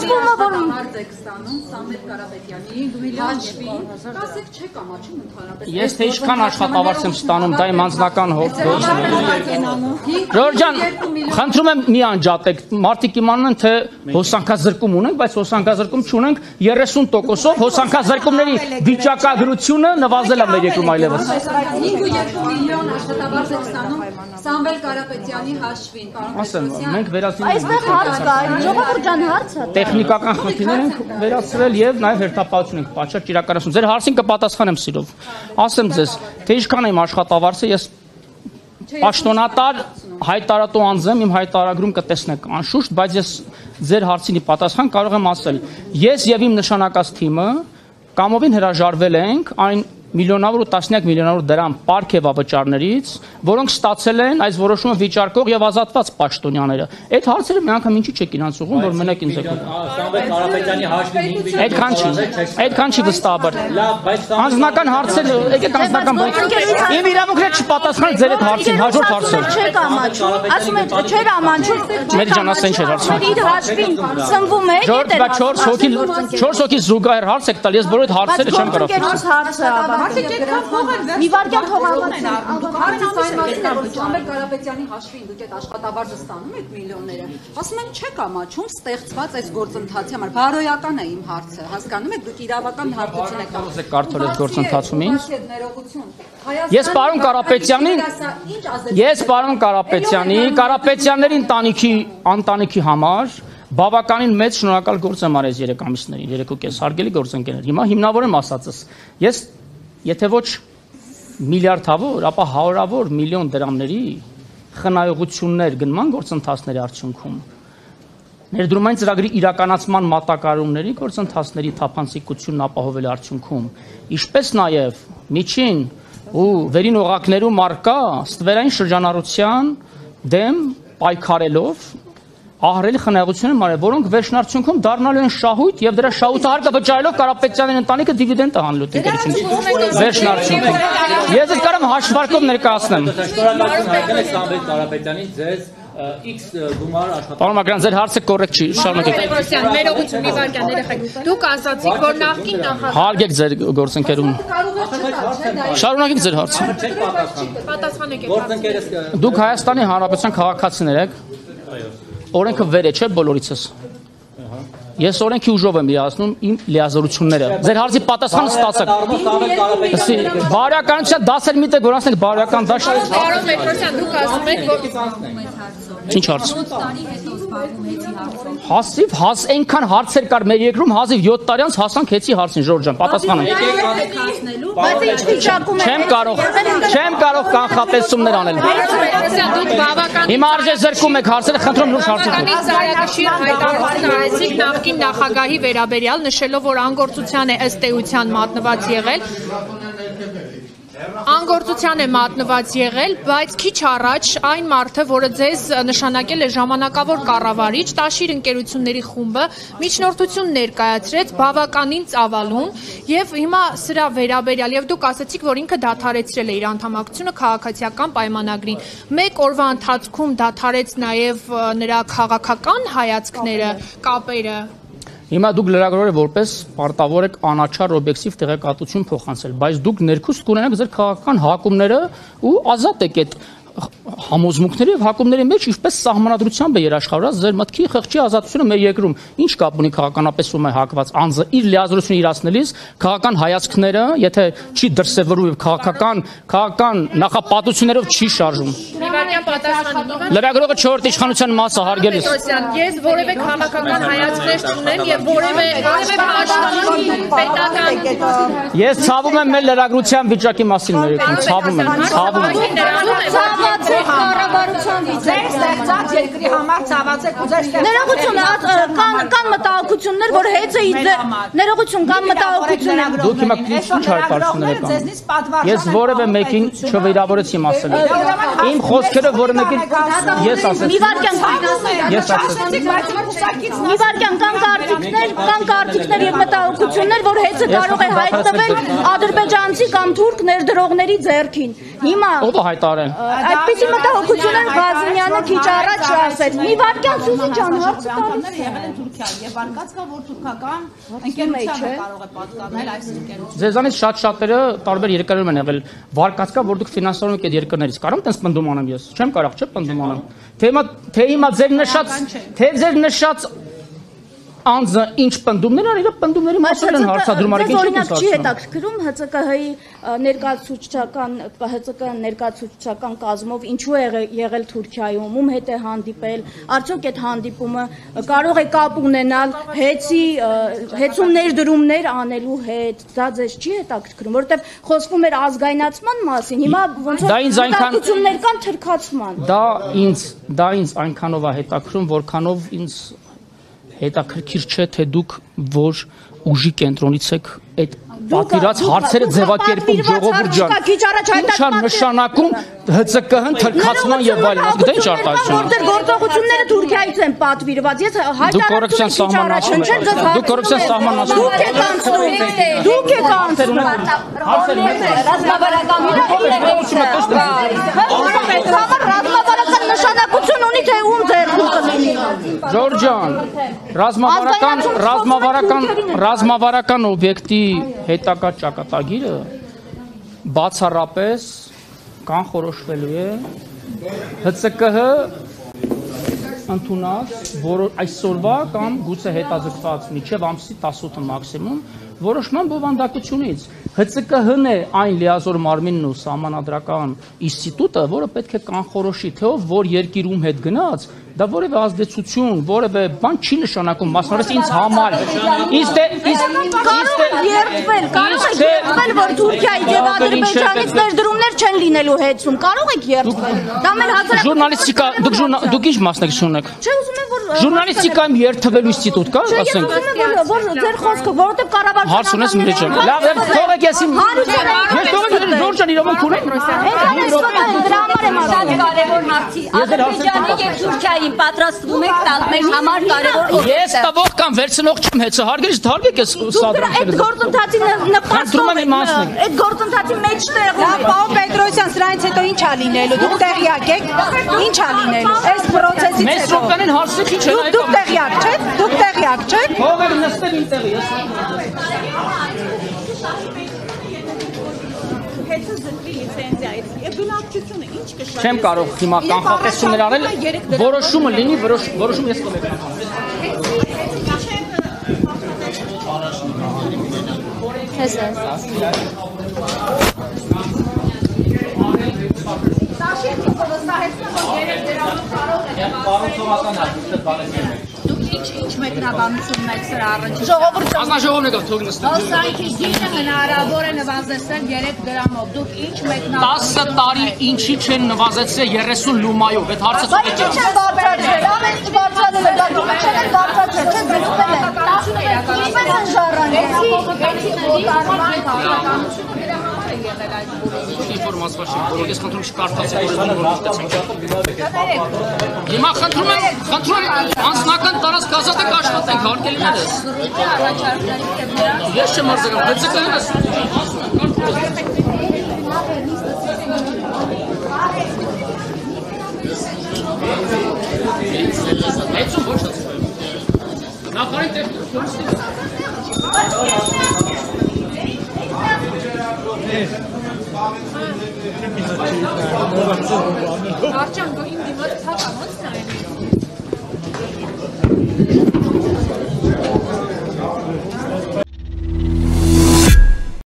ստացվում է, որ հարց եք ստանում Սամվել Կարապետյանի միլիոն ասեք չեք ամաչում ընդհանրապես։ Ես թե ինչքան աշխատավարձ եմ ստանում, դա իմ անձնական գործն է։ Ժորժան, խնդրում եմ մի անջատեք, մարդիկ իմանան թե հոսանքազրկում ունենք, բայց հոսանքազրկում չունենք 30%-ով հոսանքազրկումների վիճակագրությունը նվազել է մեր երկրում այլևս։ 5.2 միլիոն աշխատավարձ եք ստանում Սամվել Կարապետյանի հաշվին, պարոն Պետրոսյան։ Մենք վերացնում ենք այստեղ հարց կա, ժողովուրդ ջան հարցը։ տեխնիկական խնդիրներ ենք վերացրել եւ նաեւ հերթապահություն ենք պատշաճ իրականացնում։ Ձեր հարցին կպատասխանեմ սիրով։ Ասեմ ձեզ, թե ինչքան է իմ աշխատավարձը, ես պաշտոնատար հայտարարատու անձ եմ, իմ հայտարարագրում կտեսնեք անշուշտ, բայց ես ձեր հարցինի պատասխան կարող եմ ասել։ Ես եւ իմ նշանակած թիմը կամովին հրաժարվել ենք այն միլիոնավոր ու տասնյակ միլիոնավոր դրամ պարգևավճարներից, որոնք ստացել են այս որոշումը վիճարկող եւ ազատված պաշտոնյաները։ Այդ հարցերը մի անգամ ինչի չեք ինձ ուղղում, որ մենակ ինձ եք ուղղում։ Սամվել Կարապետյանի հաշվին 5 Այդքան չի վստահաբար։ Անձնական հարցեր, եկեք անձնական բան։ Իմ իրավունքները չպատասխան ձեր այդ հարցին, հաջորդ հարցը։ Չեք ամաչում, ասում եք չէր ամաչում։ Մեր ջան, ասեն չէր հարցը։ Իր հաշվին սնվում եք, Ժորժ, բայց 4 հոգի զուգահեռ հարց եք տալ, ես բոլոր հարցերը չեմ կարող։ Մի վարքյան թողանոց Սամվել Կարապետյանի հաշվին դուք այդ աշխատավարձը ստանում եք միլիոնները։ Ասում են չեք ամաչում ստեղծված այս գործընթացի համար։ Բարոյական է իմ հարցը։ Հասկանում եք, դուք իրավական հարցություն եք տալիս։ Կարդալ այդ գործընթացում ինձ։ Ես պարոն Կարապետյանի, Կարապետյանների ընտանիքի համար բավականին մեծ շնորհակալ գործ եմ արել 3 ամիսներին, 3.5 հարգելի գործընկերներ։ Հիմա հիմնավորեմ ասածս։ Ես եթե ոչ միլիարդավոր, ապա հարյուրավոր միլիոն դրամների խնայողություններ գնման գործընթացների արդյունքում ներդրումային ծրագրի իրականացման մատակարարումների գործընթացների թափանցիկությունն ապահովել արդյունքում, ինչպես նաև միջին ու վերին օղակներում առկա ստվերային շրջանառության դեմ պայքարելով ահռելի խնայողություններ մարել, որոնք վերջնարդյունքում դառնալու են շահույթ եւ դրա շահութը վճարելով Կարապետյանների ընտանիքը դիվիդենդ է հանելու տնտեսությունից վերջնարդյունքում։ Ես այդ կարամ հաշվարկով ներկայացնեմ։ Շնորհակալություն հայտնել եք Սամվել Կարապետյանին ձեզ X գումար աշխատավարձ։ Պարոն Մակրյան, ձեր հարցը կոռեկտ չի, շարունակեք։ Պետրոսյան, ներողություն մի վարքյան երեխեք։ Դուք ասացիք, որ նախկին նախագահ Հարգեք ձեր գործընկերուն։ Շարունակեք ձեր հարցը։ պատասխանեք եք։ Գործընկերս Դուք Հայաստանի Հանրապետության քաղաքացիներ եք։ Օրենքը վեր է, չէ՞ բոլորիցս։ Ես օրենքի ուժով եմ իրացնում իմ լիազորությունները։ Ձեր հարցի պատասխանը ստացեք։ Բարոյականության դասեր մի տեղ գորանցնեք բարոյական դաշտ։ Պարոն Պետրոսյան, դուք ասում եք, որ Ինչ հարց։ Հասիվ այնքան հարցեր կար մեր երկրում, հազիվ 7 տարի անց հասանք հեծի հարցին, Ժորժ ջան, պատասխանեք։ բայց ինչ վիճակում Չեմ կարող կանխատեսումներ անել։ Պետրոսյան, դուք բավական Հիմա արժե զրկում եք հարցերը, խնդրում լուրջ հարցեր։ Սարյակաշիռ հայտարարություն արեցիք նախկին նախագահի վերաբերյալ, նշելով, որ անգործության է ըստ էության մատնված եղել։ Անգործության է մատնված եղել, բայց քիչ առաջ այն մարդը, որը ձեզ նշանակել է ժամանակավոր կառավարիչ, Տաշիր ընկերությունների խումբը միջնորդություն ներկայացրեց բավականին ծավալուն եւ հիմա սրա վերաբերյալ եւ դուք ասացիք, որ ինքը դադարեցրել է իր անդամակցությունը քաղաքացիական պայմանագրին։ Մեկ օրվա ընթացքում դադարեց նաեւ նրա քաղաքական հայացքները, կապերը։ Հիմա դուք լրագրողը որպես պարտավոր եք անաչառ օբյեկտիվ տեղեկատվություն փոխանցել, բայց դուք ներքուստ կունենաք ձեր քաղաքական հակումները ու ազատ եք այդ համոզմունքների եւ հակումների մեջ ինչպես սահմանադրությամբ է երաշխավորած ձեր մտքի խղճի ազատությունը մեր երկրում ինչ կապ ունի քաղաքականապես ում է հակված անձը իր լիազորությունը իրացնելիս քաղաքական հայացքները եթե չի դրսևորում եւ քաղաքական նախապատվություններով չի շարժում լրագրողը 4-րդ իշխանության մասը հարգելիս ես որևէ քաղաքական հայացքներ չունեմ եւ որևէ պաշտոնի պետական ես ցավում եմ մեր լրագրության վիճակի մասին մեր երկրում ցավում եմ Կառավարության ձեր ստեղծած երկրի համար ցավացեք ու ձեր ստեղծած կան մտահոգություններ, որ հեծը ներողություն կան մտահոգություններ։ Դուք հիմա ինչ հայտարարություններ եք։ Ես որևէ մեկին չվիրավորեցի ասել։ Իմ խոսքերը որը մեկին ես ասեցի։ Մի վարքյան կան կարծիք օրինակներ, կան կարծիքներ եւ մտահոգություններ, որ հեծը կարող է հայտնվել ադրբեջանցի կամ թուրք ներդրողների ձեռքին։ Հիմա ով է հայտարարել։ այդպիսի մտահոգություններ Ղազնյանը քիչ առաջ ասեց։ Մի վարքյան Սուզի ջան, հարցը տալիս է։ Եղել են Թուրքիա եւ արկած կա, որ թուրքական ընկերությանը կարող է պատկանել այս ընկերությունը։ Ձեզանից շատ-շատերը տարբեր երկրներում են եղել։ Վարկած կա, որ դուք ֆինանսավորում եք այդ երկրներից։ Կարող եմ տես պնդում անեմ ես։ Չեմ կարող, չէ՞ պնդում անեմ։ Թե հիմա ձեր նշած անձը ինչ պնդումներ ան, իր պնդումների մասին են հարցադրում, արեք ինչ եք չի հետաքրքրում ՀՑԿ-ի ներկայացուցչական կազմով ինչու է եղել Թուրքիայում, ում հետ է հանդիպել, արդյոք այդ հանդիպումը կարող է կապ ունենալ հեծում ներդրումներ անելու հետ, դա ձեզ չի հետաքրքրում, որովհետև խոսվում էր ազգայնացման մասին, հիմա ոնց որ մտահոգություններ կան թրքացման։ Դա ինձ այնքանով է հետաքրքրում, որքանով ինձ հետաքրքիր չէ, թե դուք որ ուժի կենտրոնից եք այդ պատիրած հարցերը ձևակերպում ժողովուրդ ջան։ Ինչ է նշանակում ՀՑԿ-ն թրքացման եւ այլն, ասկա ինչ արտահայտություն։ Որտեղ գործողությունները Թուրքիայից են պատվիրված։ Ես Դուք կոռուպցիան սահմանացնում եք։ Դուք եք անցնում։ Ռազմավարական նշանակություն ունի թե ում ձեռքում կլինի։ Ժորժ ջան, ռազմավարական օբյեկտի հետագա ճակատագիրը բացառապես կանխորոշվելու է ՀՑԿ-ը ընդունած այսօրվա կամ գուցե հետաձգված մինչև ամսի 18-ը մաքսիմում որոշման բովանդակությունից ՀՑԿ-ն է այն լիազոր մարմինն ու սահմանադրական ինստիտուտը, որը պետք է կանխորոշի, թե ով որ երկիրում հետ գնաց, դա որևէ ազդեցություն, որևէ բան չի նշանակում, մասնավորապես ինձ համար։ Կարող եք երդվել, որ Թուրքիայից եւ Ադրբեջանից ներդրումներ չեն լինելու հեծում, կարող եք երդվել։ Դա մեր հասարակ ժուրնալիստիկա, դուք ինչ մասնակցություն եք։ Չէ, ուզում եմ որ ժուրնալիստիկայում երդվելու ինստիտուտ կա, ասենք։ որ ձեր խոսքը, որովհետեւ կառավարության Հարց ունես մի ջան։ Լավ, թողեք ես իմ։ Ես թողեք Ժորժան իրավունք ունեմ։ Դրա համար եմ ասում։ Կարևոր հարցի։ Ադրբեջանի եւ Թուրքիային պատրաստվում եք տալ մեր համար կարևոր։ Ես տվող կամ վերցնող չեմ հեծը, հարգելից թարգեք ես սադրում։ Այդ գործընթացի նպաստում այդ գործընթացի մեջտեղում։ Լավ, պարոն Պետրոսյան, սրանից հետո ինչ է լինելու։ Դուք տեղյակ եք։ Ինչ է լինելու։ Այս process-ից Մեծ հետո։ ռոպկանին հարցը քիչ է։ Դուք տեղյակ չեք։ Դուք տեղյակ չեք։ Թողեք նստել իմ տեղի, ես։ Հետո զրկվի լիցենզիայից։ Եվ բնակչությունը ինչ կշահի։ Չեմ կարող հիմա կանխատեսումներ անել, որոշումը լինի, որոշում ես կողմեմ։ Ինչ մեկնաբանությունն եք սրա առաջին։ Ազնաժողովն եկավ թող նստել։ Հոսանքի գինը հնարավոր է նվազեցնել 3 գրամով։ Դուք ինչ մեկնաբանություն։ 10 տարի ինչի չեն նվազեցրել 30 լումայով, այդ հարցը ցույց է։ Չէ, բարձրացրել, ամեն բարձրացել, դա չէ բարձրացել, չէ զրուցել են։ Ինչպես են ժառանգել։ Ինֆորմացիա չի, որ ես խնդրում չկարդացեք, որ դիտեցեք։ Հիմա խնդրում եմ անձնական տարածք ազատեք աշխատենք, հարգելիներս։ Ես չեմ արձակում, Հետո ոչ է։ Նախարարի տեխնիկա Արչան գոհին դիմաց ցածր ոնց նայեն։